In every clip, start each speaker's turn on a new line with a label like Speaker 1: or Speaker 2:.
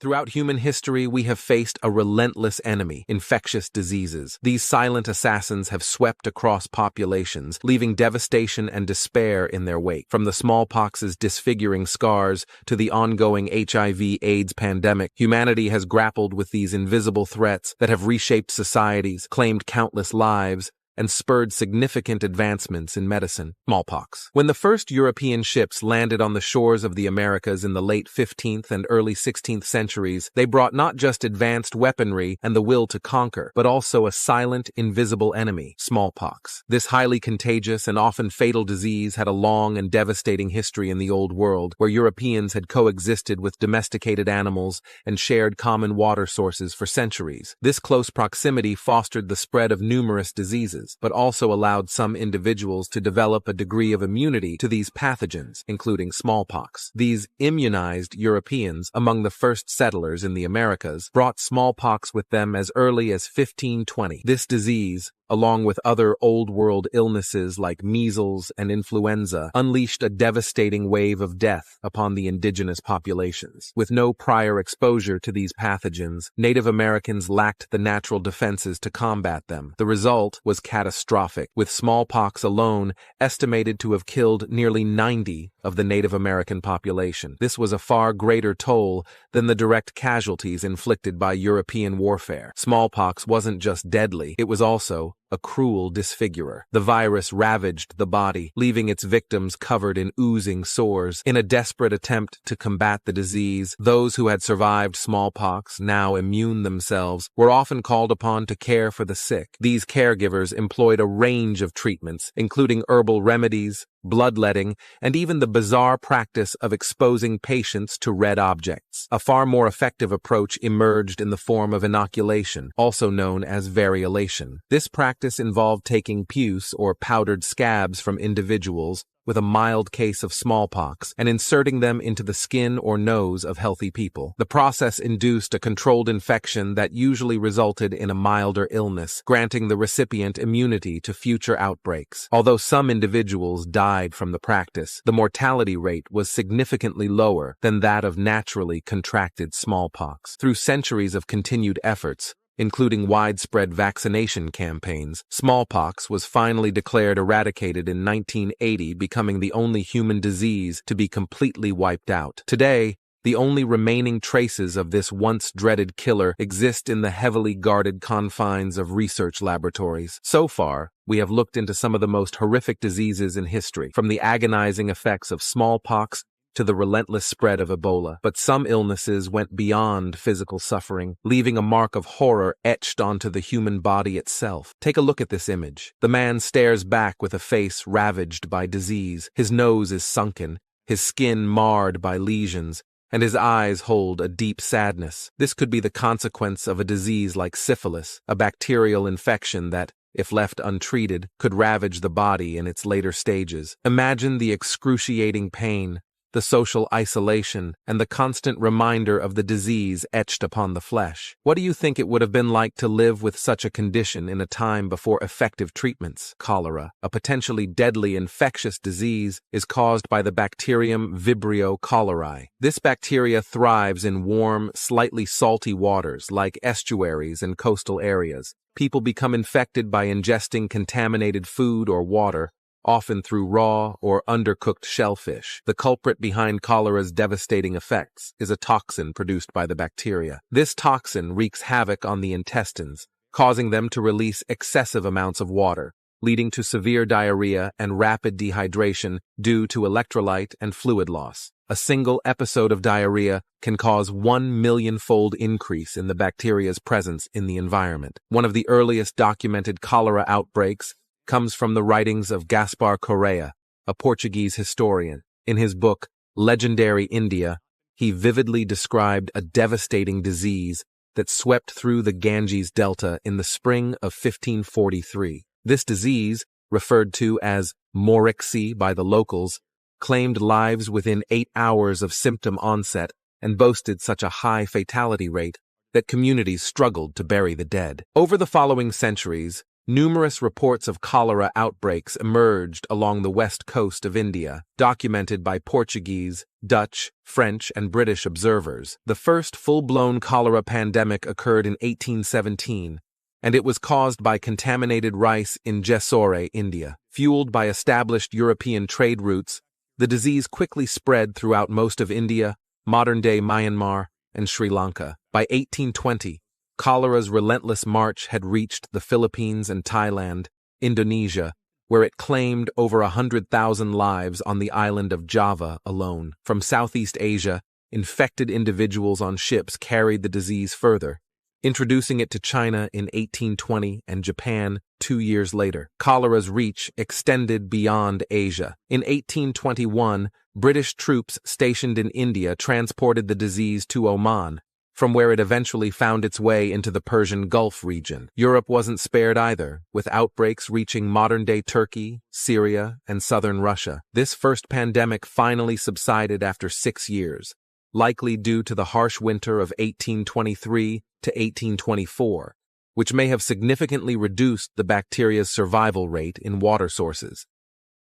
Speaker 1: Throughout human history, we have faced a relentless enemy, infectious diseases. These silent assassins have swept across populations, leaving devastation and despair in their wake. From the smallpox's disfiguring scars to the ongoing HIV/AIDS pandemic, humanity has grappled with these invisible threats that have reshaped societies, claimed countless lives, and spurred significant advancements in medicine. Smallpox. When the first European ships landed on the shores of the Americas in the late 15th and early 16th centuries, they brought not just advanced weaponry and the will to conquer, but also a silent, invisible enemy, smallpox. This highly contagious and often fatal disease had a long and devastating history in the Old World, where Europeans had coexisted with domesticated animals and shared common water sources for centuries. This close proximity fostered the spread of numerous diseases, but also allowed some individuals to develop a degree of immunity to these pathogens, including smallpox. These immunized Europeans, among the first settlers in the Americas, brought smallpox with them as early as 1520. This disease, along with other Old World illnesses like measles and influenza, unleashed a devastating wave of death upon the indigenous populations. With no prior exposure to these pathogens, Native Americans lacked the natural defenses to combat them. The result was catastrophic, with smallpox alone estimated to have killed nearly 90 of the Native American population. This was a far greater toll than the direct casualties inflicted by European warfare. Smallpox wasn't just deadly, it was also a cruel disfigurer. The virus ravaged the body, leaving its victims covered in oozing sores. In a desperate attempt to combat the disease, those who had survived smallpox, now immune themselves, were often called upon to care for the sick. These caregivers employed a range of treatments, including herbal remedies, bloodletting, and even the bizarre practice of exposing patients to red objects. A far more effective approach emerged in the form of inoculation, also known as variolation. This practice involved taking puce or powdered scabs from individuals with a mild case of smallpox and inserting them into the skin or nose of healthy people. The process induced a controlled infection that usually resulted in a milder illness, granting the recipient immunity to future outbreaks. Although some individuals died from the practice, the mortality rate was significantly lower than that of naturally contracted smallpox. Through centuries of continued efforts, including widespread vaccination campaigns, smallpox was finally declared eradicated in 1980, becoming the only human disease to be completely wiped out. Today, the only remaining traces of this once dreaded killer exist in the heavily guarded confines of research laboratories. So far, we have looked into some of the most horrific diseases in history, from the agonizing effects of smallpox to the relentless spread of Ebola. But some illnesses went beyond physical suffering, leaving a mark of horror etched onto the human body itself. Take a look at this image. The man stares back with a face ravaged by disease. His nose is sunken, his skin marred by lesions, and his eyes hold a deep sadness. This could be the consequence of a disease like syphilis, a bacterial infection that, if left untreated, could ravage the body in its later stages. Imagine the excruciating pain, the social isolation, and the constant reminder of the disease etched upon the flesh. What do you think it would have been like to live with such a condition in a time before effective treatments? Cholera, a potentially deadly infectious disease, is caused by the bacterium Vibrio cholerae. This bacteria thrives in warm, slightly salty waters like estuaries and coastal areas. People become infected by ingesting contaminated food or water, often through raw or undercooked shellfish. The culprit behind cholera's devastating effects is a toxin produced by the bacteria. This toxin wreaks havoc on the intestines, causing them to release excessive amounts of water, leading to severe diarrhea and rapid dehydration due to electrolyte and fluid loss. A single episode of diarrhea can cause 1 million-fold increase in the bacteria's presence in the environment. One of the earliest documented cholera outbreaks comes from the writings of Gaspar Correa, a Portuguese historian. In his book, Legendary India, he vividly described a devastating disease that swept through the Ganges Delta in the spring of 1543. This disease, referred to as Morixi by the locals, claimed lives within 8 hours of symptom onset and boasted such a high fatality rate that communities struggled to bury the dead. Over the following centuries, Numerous reports of cholera outbreaks emerged along the west coast of India, documented by Portuguese, Dutch, French, and British observers. The first full-blown cholera pandemic occurred in 1817, and it was caused by contaminated rice in Jessore, India. Fueled by established European trade routes, the disease quickly spread throughout most of India, modern-day Myanmar, and Sri Lanka. By 1820, cholera's relentless march had reached the Philippines and Thailand, Indonesia, where it claimed over 100,000 lives on the island of Java alone. From Southeast Asia, infected individuals on ships carried the disease further, introducing it to China in 1820 and Japan 2 years later. Cholera's reach extended beyond Asia. In 1821, British troops stationed in India transported the disease to Oman, from where it eventually found its way into the Persian Gulf region. Europe wasn't spared either, with outbreaks reaching modern-day Turkey, Syria, and southern Russia. This first pandemic finally subsided after 6 years, likely due to the harsh winter of 1823 to 1824, which may have significantly reduced the bacteria's survival rate in water sources.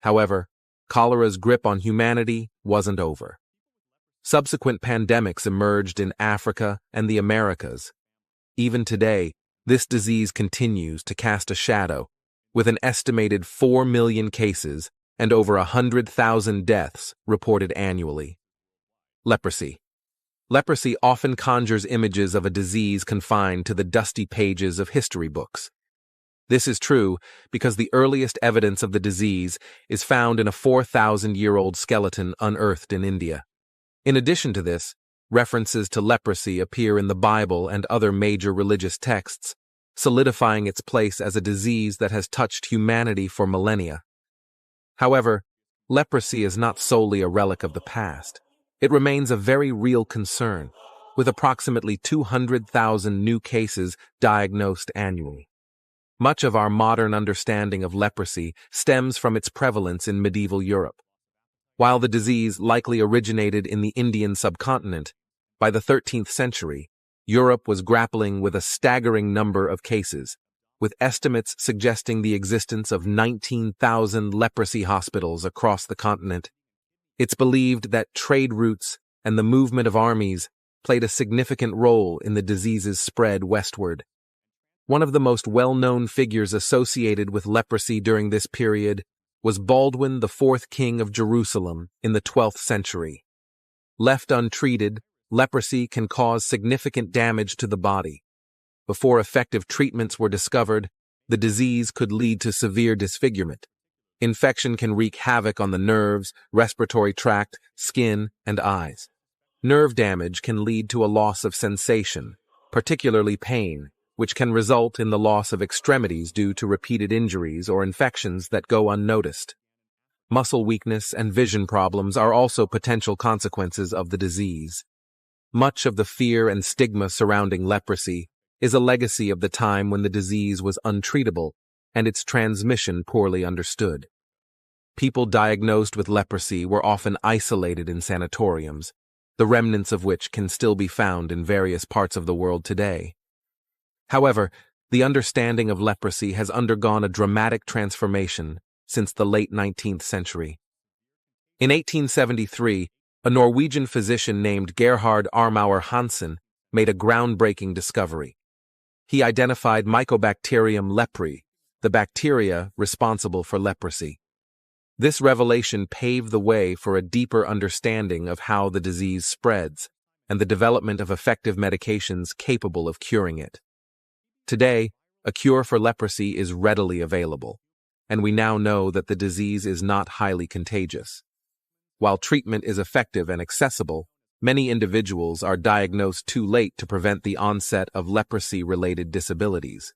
Speaker 1: However, cholera's grip on humanity wasn't over. Subsequent pandemics emerged in Africa and the Americas. Even today, this disease continues to cast a shadow, with an estimated 4 million cases and over 100,000 deaths reported annually. Leprosy. Leprosy often conjures images of a disease confined to the dusty pages of history books. This is true because the earliest evidence of the disease is found in a 4,000-year-old skeleton unearthed in India. In addition to this, references to leprosy appear in the Bible and other major religious texts, solidifying its place as a disease that has touched humanity for millennia. However, leprosy is not solely a relic of the past. It remains a very real concern, with approximately 200,000 new cases diagnosed annually. Much of our modern understanding of leprosy stems from its prevalence in medieval Europe. While the disease likely originated in the Indian subcontinent, by the 13th century, Europe was grappling with a staggering number of cases, with estimates suggesting the existence of 19,000 leprosy hospitals across the continent. It's believed that trade routes and the movement of armies played a significant role in the disease's spread westward. One of the most well-known figures associated with leprosy during this period was Baldwin, the fourth king of Jerusalem in the 12th century. Left untreated, leprosy can cause significant damage to the body. Before effective treatments were discovered, the disease could lead to severe disfigurement. Infection can wreak havoc on the nerves, respiratory tract, skin, and eyes. Nerve damage can lead to a loss of sensation, particularly pain, which can result in the loss of extremities due to repeated injuries or infections that go unnoticed. Muscle weakness and vision problems are also potential consequences of the disease. Much of the fear and stigma surrounding leprosy is a legacy of the time when the disease was untreatable and its transmission poorly understood. People diagnosed with leprosy were often isolated in sanatoriums, the remnants of which can still be found in various parts of the world today. However, the understanding of leprosy has undergone a dramatic transformation since the late 19th century. In 1873, a Norwegian physician named Gerhard Armauer Hansen made a groundbreaking discovery. He identified Mycobacterium leprae, the bacteria responsible for leprosy. This revelation paved the way for a deeper understanding of how the disease spreads and the development of effective medications capable of curing it. Today, a cure for leprosy is readily available, and we now know that the disease is not highly contagious. While treatment is effective and accessible, many individuals are diagnosed too late to prevent the onset of leprosy-related disabilities.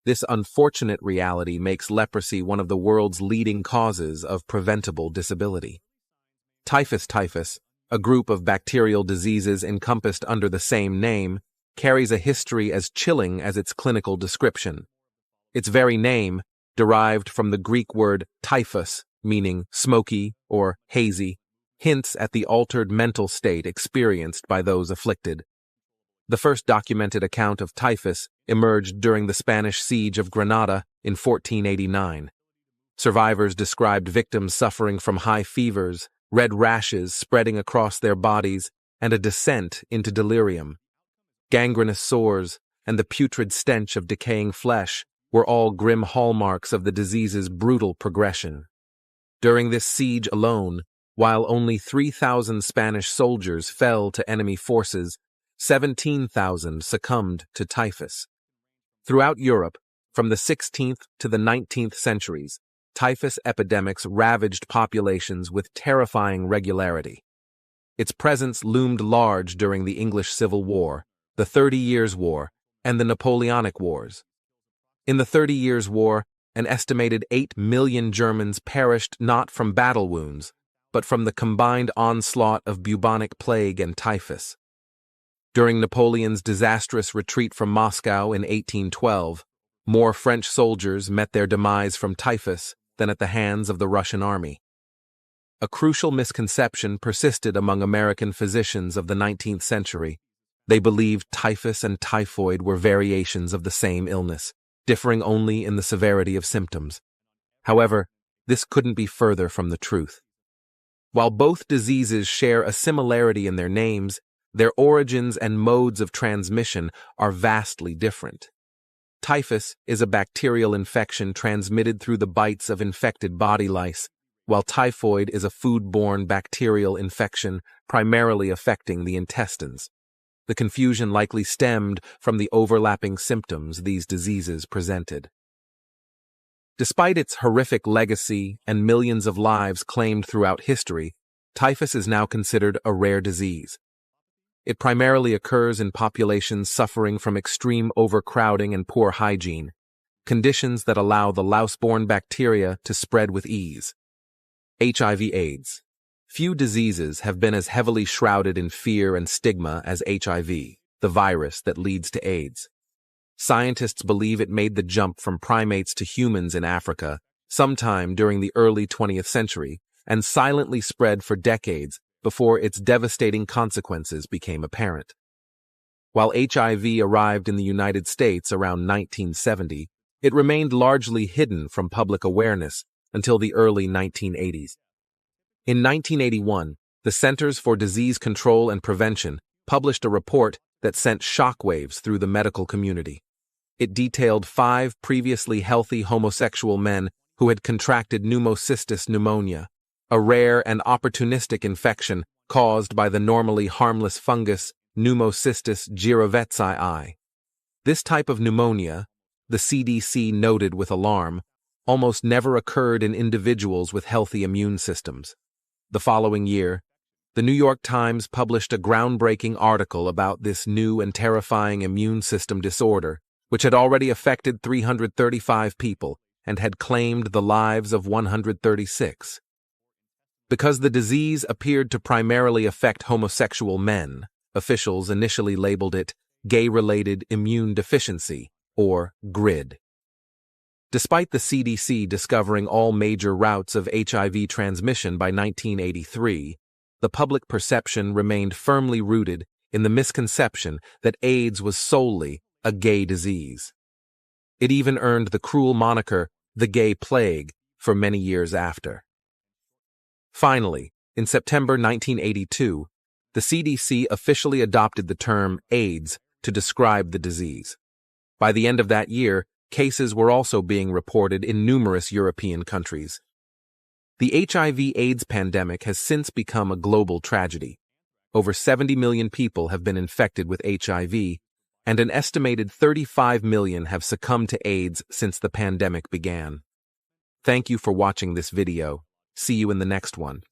Speaker 1: This unfortunate reality makes leprosy one of the world's leading causes of preventable disability. Typhus, a group of bacterial diseases encompassed under the same name, carries a history as chilling as its clinical description. Its very name, derived from the Greek word typhus, meaning smoky or hazy, hints at the altered mental state experienced by those afflicted. The first documented account of typhus emerged during the Spanish siege of Granada in 1489. Survivors described victims suffering from high fevers, red rashes spreading across their bodies, and a descent into delirium. Gangrenous sores and the putrid stench of decaying flesh were all grim hallmarks of the disease's brutal progression. During this siege alone, while only 3,000 Spanish soldiers fell to enemy forces, 17,000 succumbed to typhus. Throughout Europe, from the 16th to the 19th centuries, typhus epidemics ravaged populations with terrifying regularity. Its presence loomed large during the English Civil War, the 30 Years' War, and the Napoleonic Wars. In the 30 Years' War, an estimated 8 million Germans perished not from battle wounds, but from the combined onslaught of bubonic plague and typhus. During Napoleon's disastrous retreat from Moscow in 1812, more French soldiers met their demise from typhus than at the hands of the Russian army. A crucial misconception persisted among American physicians of the 19th century. They believed typhus and typhoid were variations of the same illness, differing only in the severity of symptoms. However, this couldn't be further from the truth. While both diseases share a similarity in their names, their origins and modes of transmission are vastly different. Typhus is a bacterial infection transmitted through the bites of infected body lice, while typhoid is a food-borne bacterial infection primarily affecting the intestines. The confusion likely stemmed from the overlapping symptoms these diseases presented. Despite its horrific legacy and millions of lives claimed throughout history, typhus is now considered a rare disease. It primarily occurs in populations suffering from extreme overcrowding and poor hygiene, conditions that allow the louse-borne bacteria to spread with ease. HIV/AIDS. Few diseases have been as heavily shrouded in fear and stigma as HIV, the virus that leads to AIDS. Scientists believe it made the jump from primates to humans in Africa sometime during the early 20th century and silently spread for decades before its devastating consequences became apparent. While HIV arrived in the United States around 1970, it remained largely hidden from public awareness until the early 1980s. In 1981, the Centers for Disease Control and Prevention published a report that sent shockwaves through the medical community. It detailed 5 previously healthy homosexual men who had contracted pneumocystis pneumonia, a rare and opportunistic infection caused by the normally harmless fungus Pneumocystis jirovecii. This type of pneumonia, the CDC noted with alarm, almost never occurred in individuals with healthy immune systems. The following year, the New York Times published a groundbreaking article about this new and terrifying immune system disorder, which had already affected 335 people and had claimed the lives of 136. Because the disease appeared to primarily affect homosexual men, officials initially labeled it gay-related immune deficiency, or GRID. Despite the CDC discovering all major routes of HIV transmission by 1983, the public perception remained firmly rooted in the misconception that AIDS was solely a gay disease. It even earned the cruel moniker, the gay plague, for many years after. Finally, in September 1982, the CDC officially adopted the term AIDS to describe the disease. By the end of that year, cases were also being reported in numerous European countries. The HIV/AIDS pandemic has since become a global tragedy. Over 70 million people have been infected with HIV, and an estimated 35 million have succumbed to AIDS since the pandemic began. Thank you for watching this video. See you in the next one.